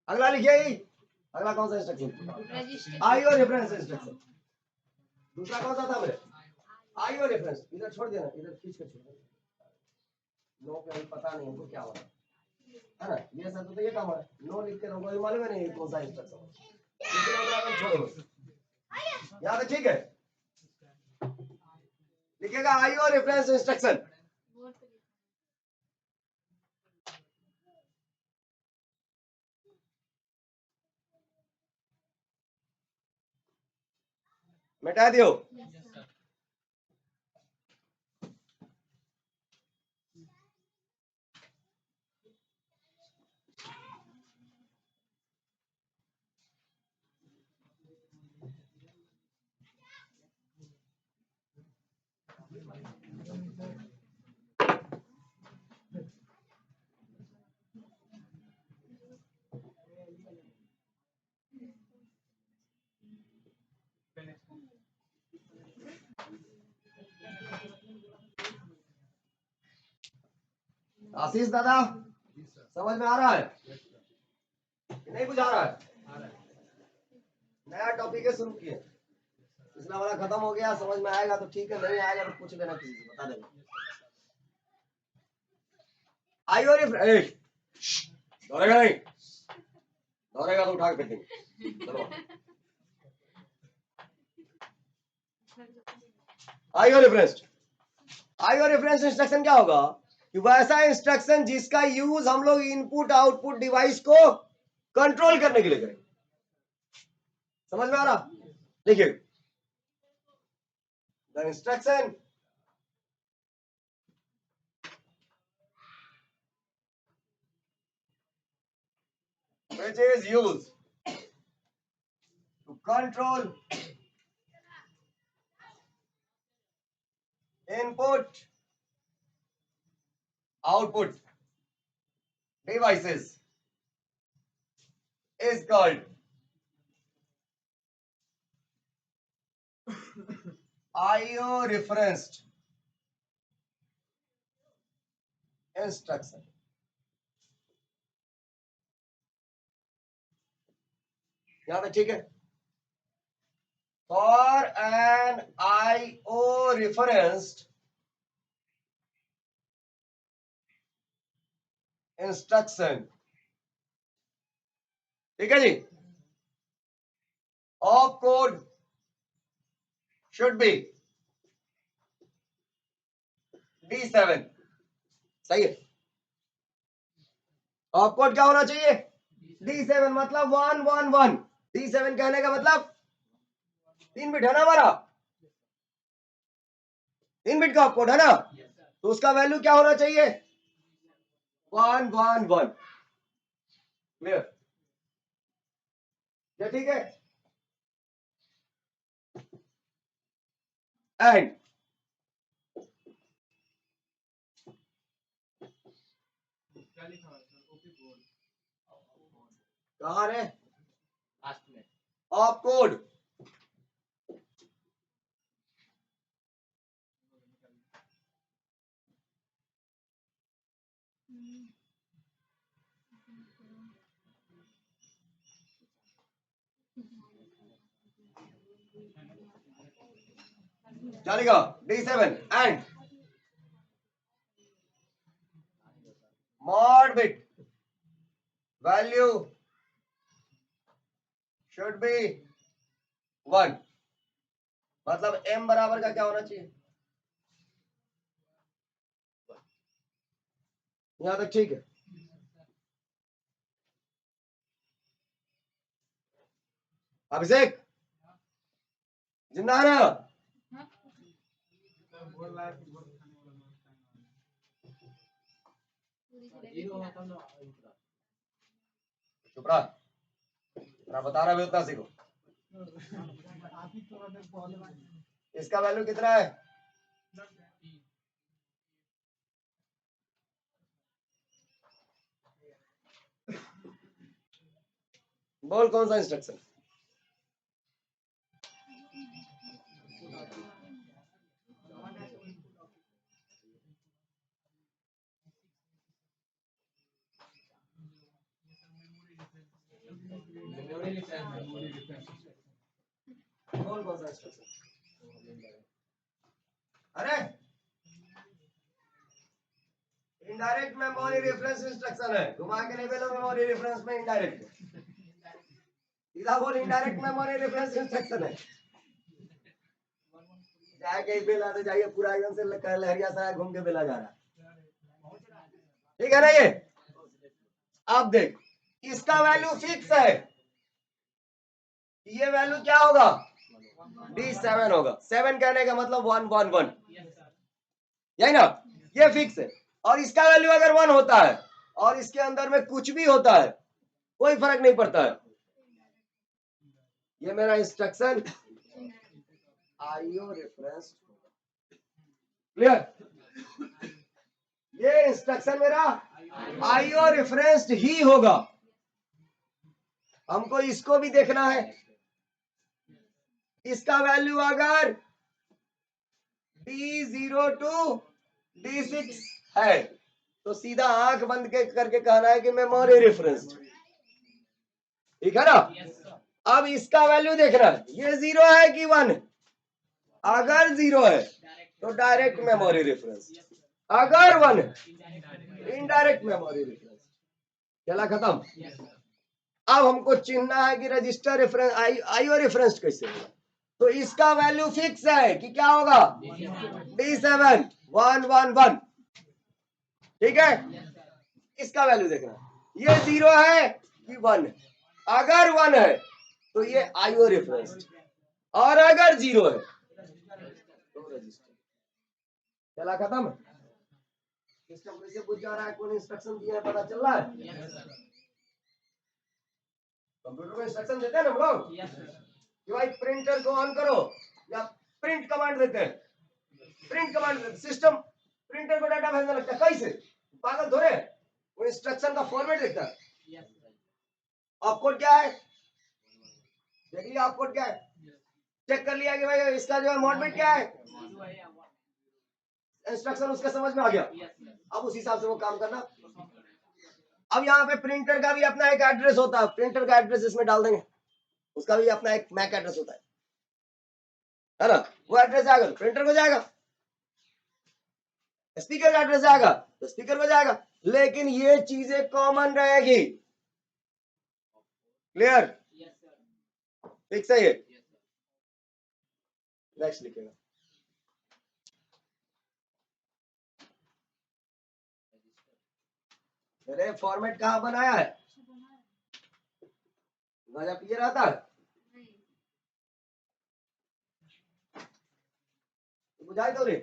अगला लिखिए, अगला कौन सा इंस्ट्रक्शन? IO reference instruction. दूसरा कौन सा था मेरे? IO reference. इधर छोड़ देना, इधर खींच कर छोड़ देना, नो कहीं पता नहीं हमको क्या हो रहा है ना, ये सब तो ये काम है, नो लिख के हमको मालूम है नहीं कौन सा इंस्ट्रक्शन, छोड़ो यहाँ पे, ठीक है? लिखेगा आईओ रेफरेंस इंस्ट्रक्शन। मिटा दियो। आशीष दादा समझ में आ रहा है नहीं बुझा रहा है? नया टॉपिक है, शुरू किए, पिछला वाला खत्म हो गया, समझ में आएगा तो ठीक है, नहीं आएगा तो पूछ लेना, किसी से बता देना। आईओ रेफरेंस दौड़ेगा नहीं, दौड़ेगा तो उठा के फेंक देंगे। चलो IO reference. IO reference instruction क्या होगा कि वैसा इंस्ट्रक्शन जिसका यूज हम लोग इनपुट आउटपुट डिवाइस को कंट्रोल करने के लिए करें। समझ में आ रहा? देखिए, the instruction which is used to control input output devices is called IO referenced instruction. यहां तक ठीक है? For an IO referenced instruction, ठीक है जी, opcode should be D7. सही है? opcode क्या होना चाहिए? D7 मतलब 111. D7 कहने का मतलब 3 बिट है ना हमारा, 3 बिट का opcode है ना, तो उसका वैल्यू क्या होना चाहिए? 111. क्लियर? क्या ठीक है? एंड कहां है opcode? चलेगा D7 and mod bit value should be 1. मतलब m बराबर का क्या होना चाहिए? यहां तक ठीक है? अभिषेक जिंदा है ना? चुप रहा, मैं बता रहा भी उतना सीखो. इसका वैल्यू कितना है? बोल कौन सा इंस्ट्रक्शन? बोल कौन सा इंस्ट्रक्शन? अरे इनडायरेक्ट मेमोरी रेफरेंस इंस्ट्रक्शन है. घुमा के नहीं बोलो मेमोरी रेफरेंस में इनडायरेक्ट. सीधा बोल इनडायरेक्ट मेमोरी रेफरेंस इंस्ट्रक्शन है. जाके बेला तो जाइए पूरा एकदम से लहरिया सा घूम के बेला जा रहा है. ठीक है ना? ये अब देख, इसका वैल्यू फिक्स है. ये वैल्यू क्या होगा? D7 होगा. 7 कहने का मतलब 111, यही ना? ये फिक्स है. और इसका वैल्यू अगर 1 होता है और इसके अंदर में कुछ भी होता है, कोई फर्क नहीं पड़ता है. ये मेरा इंस्ट्रक्शन IO रेफरेंस. क्लियर? ये इंस्ट्रक्शन मेरा IO रेफरेंस्ड ही होगा. हमको इसको भी देखना है. इसका वैल्यू अगर D0 to D6 है तो सीधा आंख बंद करके कहना है कि मेमोरी रेफरेंस. ठीक है ना? अब इसका वैल्यू देखना है, ये 0 है कि 1 है. अगर 0 है तो डायरेक्ट मेमोरी रेफरेंस, अगर 1 है इनडायरेक्ट मेमोरी रेफरेंस. चला खत्म. अब हमको चिन्हना है कि रजिस्टर रेफरेंस IO रेफरेंस कैसे होगा. तो इसका वैल्यू फिक्स है कि क्या होगा? D7 111. ठीक है? इसका वैल्यू देखना, ये 0 है कि 1 है. अगर 1 है तो ये IO रेफरेंस, और अगर 0 है तो रजिस्टर. चला खत्म. सिस्टम कैसे बुझ जा रहा है, कौन इंस्ट्रक्शन दिया है, पता चल रहा है? कंप्यूटर को इंस्ट्रक्शन देते हैं ना हम लोग कि भाई प्रिंटर को ऑन करो या प्रिंट कमांड देते हैं, प्रिंट कमांड सिस्टम प्रिंटर को डाटा भेजने लगता है। कैसे? पागल थोड़े, वो इंस्ट्रक्शन का फॉर्मेट देखता है। ऑपकोड क्या है देख लिया, ऑपकोड क्या है चेक कर लिया कि भाई इसका जो है मॉडबिट क्या है, इंस्ट्रक्शन उसके समझ में आ गया। अब उस हिसाब से वो काम करना। अब यहाँ पे प्रिंटर का भी अपना एक एड्रेस होता है, प्रिंटर का एड्रेस इसमें डाल देंगे, उसका भी अपना एक मैक एड्रेस होता है ना, वो एड्रेस जाएगा तो प्रिंटर को जाएगा, स्पीकर का एड्रेस जाएगा तो स्पीकर को जाएगा, लेकिन ये चीजें कॉमन रहेगी। क्लियर? ठीक सही है। नेक्स्ट लिखेगा, अरे फॉर्मेट कहाँ बनाया है, गाजा पिए रहता है, बुझाई तो रे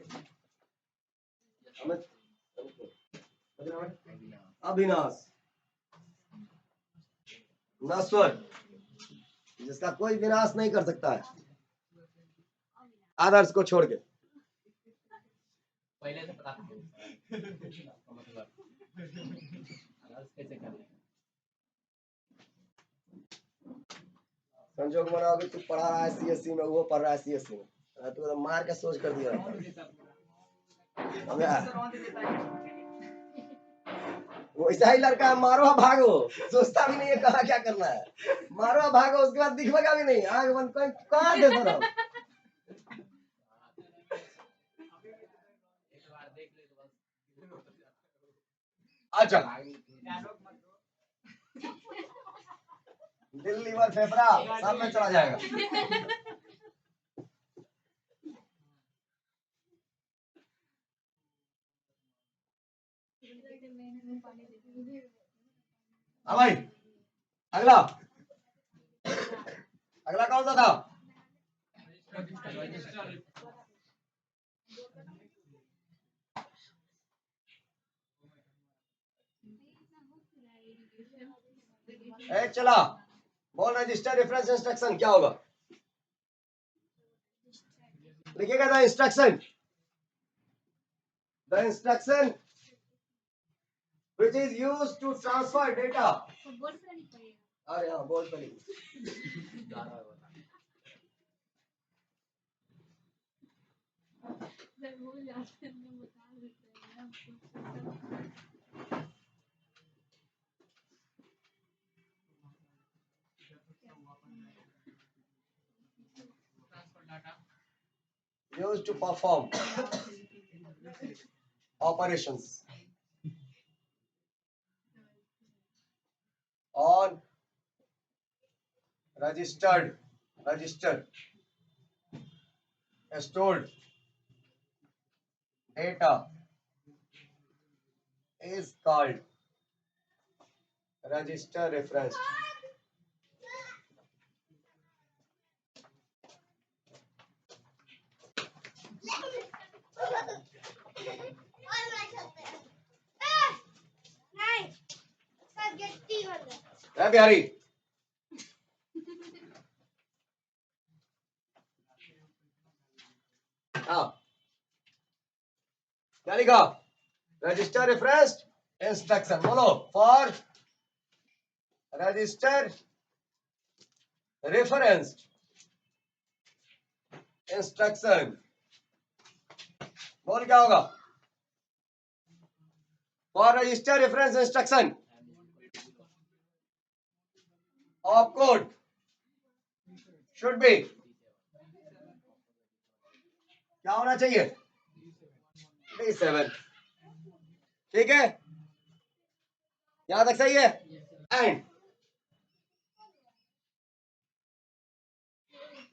अविनाश नश्वर, जिसका कोई विनाश नहीं कर सकता है आदर्श को छोड़ के। पहले से पता मतलब कैसे करना है। संजोग बनाओ कि तू पढ़ा रहा है सीएससी में, वो पढ़ रहा है सीएससी में, तू तो मार के सोच कर दिया। वैसा ही लड़का है, मारो भागो, सोचता भी नहीं है कहाँ क्या करना है, मारो भागो, उसके बाद दिखवेगा भी नहीं, आग बंद कर कहाँ दे सर हम। अच्छा दिल लीवर फेफड़ा सब में चला जाएगा। हाँ भाई, अगला अगला कौन सा था? चला बोल, रजिस्टर रेफरेंस इंस्ट्रक्शन क्या होगा? लिखिएगा the instruction which is used to transfer data। अरे हाँ बोल तो नहीं, used to perform operations on register stored data is called register reference। है बिहारी, हाँ क्या लिखा? रजिस्टर रेफरेंस इंस्ट्रक्शन, बोलो फॉर रजिस्टर रेफरेंस इंस्ट्रक्शन, बोल क्या होगा? For register reference instruction of code should be, क्या होना चाहिए? D7। ठीक है, यहां तक सही है। And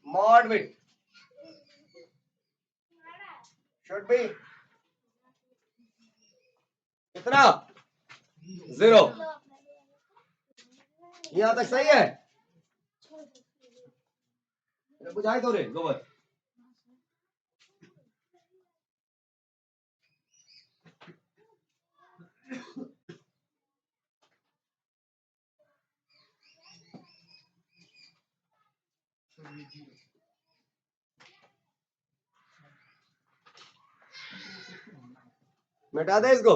mod bit should be कितना? 0। यहां तक सही है, बुझाई तो रे गोबर। मिटा दे इसको।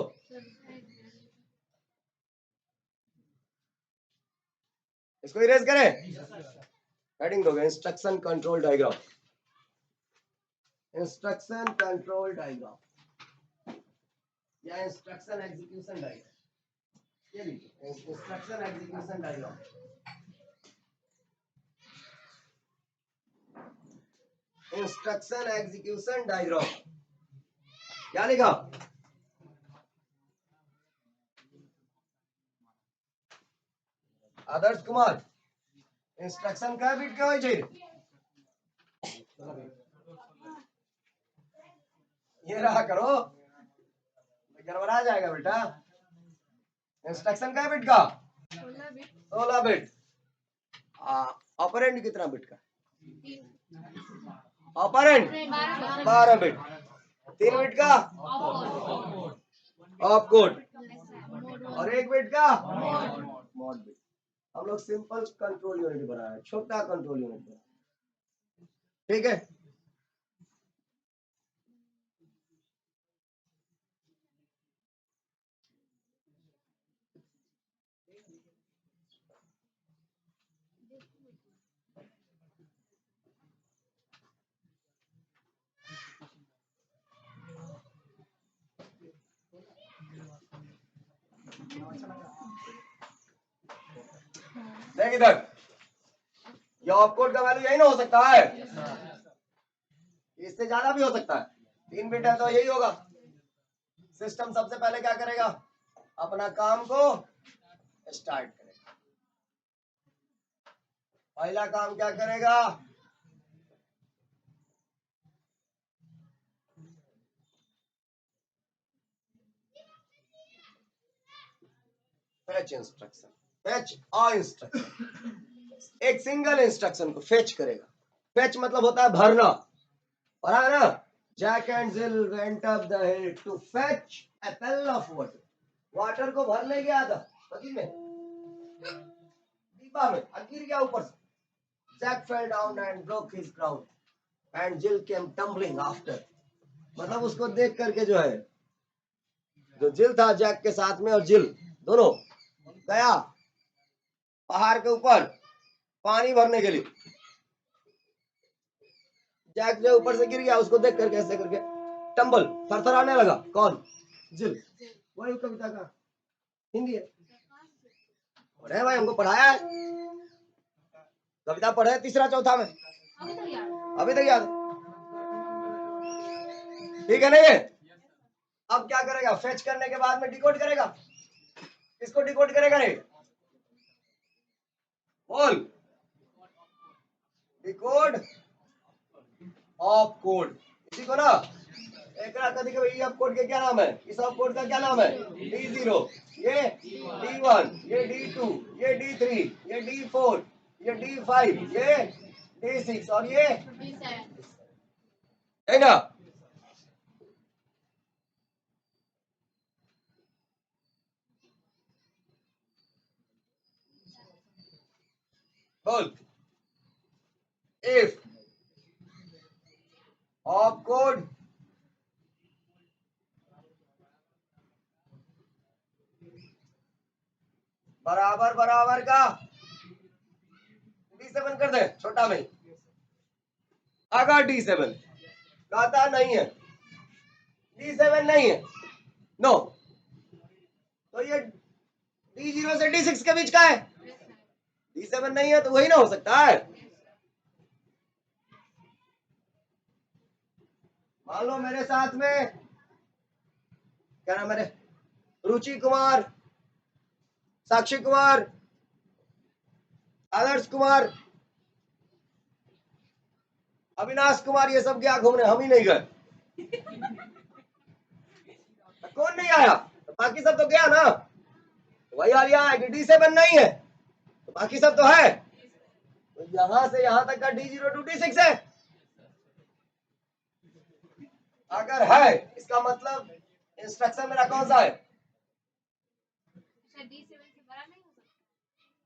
इसको इरेज करें। हेडिंग दोगे instruction control diagram. Instruction control diagram या इंस्ट्रक्शन एग्जीक्यूशन डायग्राम। ये लीजिए instruction execution diagram. Instruction execution diagram क्या लिखा? आदर्श कुमार इंस्ट्रक्शन का बिट क्या होय चाहिए? ये रहा करो, गड़बड़ा जाएगा बेटा। इंस्ट्रक्शन का बिट का 16 बिट। ऑपरेंड कितना बिट का? Operand 12 bit. 3 बिट का ऑप कोड और 1 बिट का मॉड बिट। हम लोग सिंपल कंट्रोल यूनिट बनाया है, छोटा कंट्रोल यूनिट बनाया, ठीक है। देख इधर, ये ऑपकोड का वैल्यू यही ना हो सकता है, इससे ज्यादा भी हो सकता है। 3 बिट है तो यही होगा। सिस्टम सबसे पहले क्या करेगा? अपना काम को स्टार्ट करेगा। पहला काम क्या करेगा? Fetch instruction, fetch a instruction. एक सिंगल इंस्ट्रक्शन को फेच करेगा। फेच मतलब होता है भरना, पढ़ा है ना? Jack and Jill went up the hill to fetch a pail of water. Water को भरने गया था नदी में, दीपा में, और गिर गया ऊपर से। Jack fell down and broke his crown and Jill came tumbling after. मतलब उसको देख करके जो है, जो जिल था जैक के साथ में और जिल दोनों गया पहाड़ के ऊपर पानी भरने के लिए। जैक जो ऊपर से गिर गया, उसको देख करके ऐसे करके टंबल थरथराने लगा। कौन? जिल। वही कविता का हिंदी है। पढ़े भाई, हमको पढ़ाया है, कविता पढ़े तीसरा चौथा में, अभी तक याद। ठीक है ना? ये अब क्या करेगा? फेच करने के बाद में डिकोड करेगा। किसको डिकोड करेगा रे? बोल। Decode op code. इसी को ना एक कभी कभी ऑप कोड के क्या नाम है? इस ऑप कोड का क्या नाम है? D0, ये D1, ये D2, ये D3, ये D4, ये D5, ये D6 और ये है ना? बोल। इफ ऑप कोड बराबर बराबर का D7 कर दे, छोटा में। अगर D7 कहता नहीं है, D7 नहीं है, नो, तो ये D0 से D6 के बीच का है। D7 नहीं है तो वही ना हो सकता है। मान लो मेरे साथ में क्या नाम है? रुचि कुमार, साक्षी कुमार, आदर्श कुमार, अविनाश कुमार, ये सब गया घूमने, हम ही नहीं गए। कौन नहीं आया? तो बाकी सब तो गया ना। वही आ गया कि D7 नहीं है तो बाकी सब तो है। तो यहां से यहां तक का D0 to D6 है। अगर है इसका मतलब इंस्ट्रक्शन मेरा कौन सा है?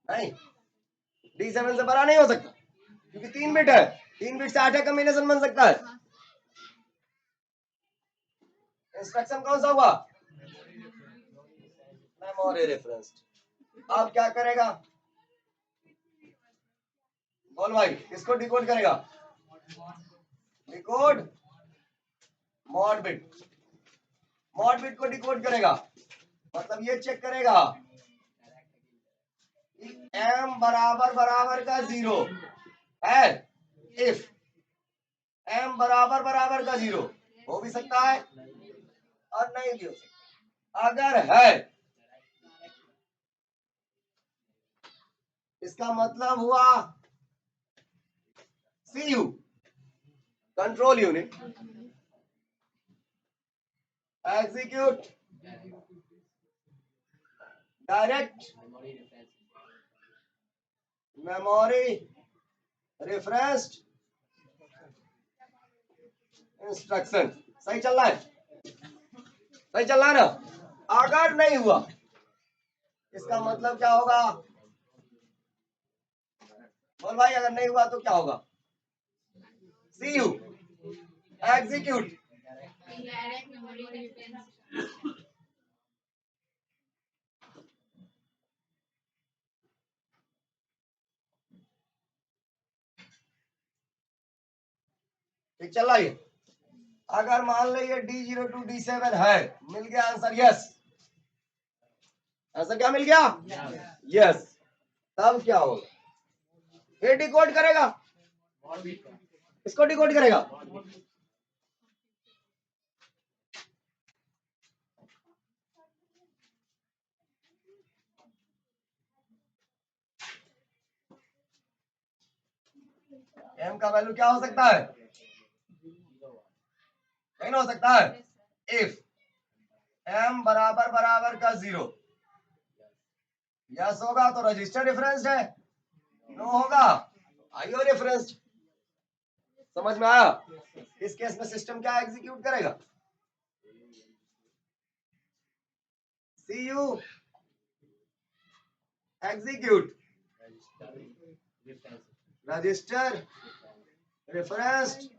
नहीं, D7 से बड़ा नहीं हो सकता क्योंकि 3 बिट है। 3 बिट से 8 कॉम्बिनेशन बन सकता है। इंस्ट्रक्शन कौन सा हुआ? Memory referenced. अब क्या करेगा, बोल भाई, किसको डिकोड करेगा, decode mod bit, mod bit को डिकोड करेगा। मतलब ये चेक करेगा m बराबर बराबर का 0 है, इफ m बराबर बराबर का 0 हो भी सकता है और नहीं भी हो सकता। अगर है, इसका मतलब हुआ CU control unit execute direct memory referenced instruction. सही चल रहा है, सही चल रहा है ना। अगर नहीं हुआ, इसका मतलब क्या होगा, बोल भाई, अगर नहीं हुआ तो क्या होगा, CU एग्जीक्यूट ठीक चल रहा है। अगर मान लीजिए D0 to D7 है, मिल गया आंसर यस, आंसर क्या मिल गया, यस। तब क्या होगा, ये डिकोड करेगा, इसको डिकोड करेगा। m का वैल्यू क्या हो सकता है, नहीं हो सकता है। इफ m बराबर बराबर का 0 यस होगा तो रजिस्टर रेफरेंस्ड है, नो होगा आईओ रेफरेंस्ड। समझ में आया। इस केस में सिस्टम क्या एग्जीक्यूट करेगा, CU एग्जीक्यूट रजिस्टर रेफरेंस्ड।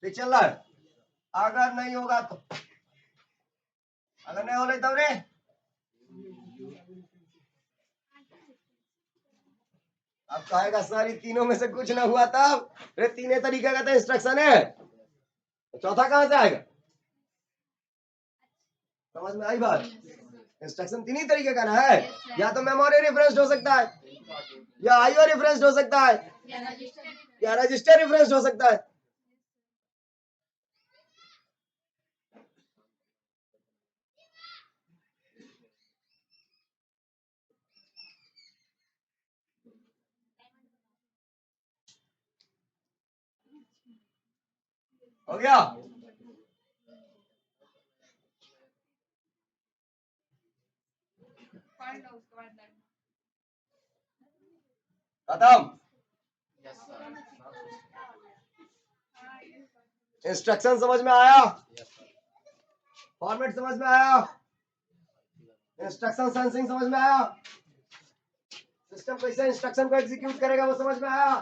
ठीक चल रहा है। अगर नहीं होगा तो, अगर नहीं हो तब रे, अब कहेगा सर ये तीनों में से कुछ ना हुआ तब, रे तीन तरीके का तो इंस्ट्रक्शन है, तो चौथा कहां से आएगा। समझ में आई बात, इंस्ट्रक्शन तीन ही तरीके का ना है, या तो मेमोरी रेफरेंस्ड हो सकता है, या आईओ रेफरेंस्ड हो सकता है, या रजिस्टर रेफरेंस्ड हो सकता है। हो गया, खत्म। इंस्ट्रक्शन समझ में आया, फॉर्मेट समझ में आया, इंस्ट्रक्शन सेंसिंग समझ में आया, सिस्टम कैसे इंस्ट्रक्शन को एग्जीक्यूट करेगा वो समझ में आया।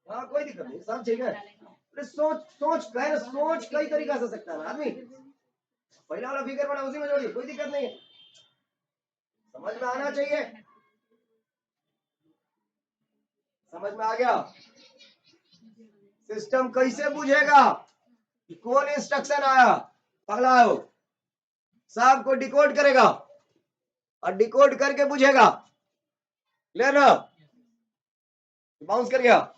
हाँ कोई दिक्कत नहीं, सब ठीक है। अरे सोच सोच कह, सोच कई तरीका से सकता है आदमी, पहला वाला फिगर बना उसी में जोड़िए, कोई दिक्कत नहीं है, समझ में आना चाहिए। समझ में आ गया। सिस्टम कैसे बुझेगा कि कौन इंस्ट्रक्शन आया, पगला है वो, सबको डिकोड करेगा और डिकोड करके बुझेगा। लेना बाउंस कर गया।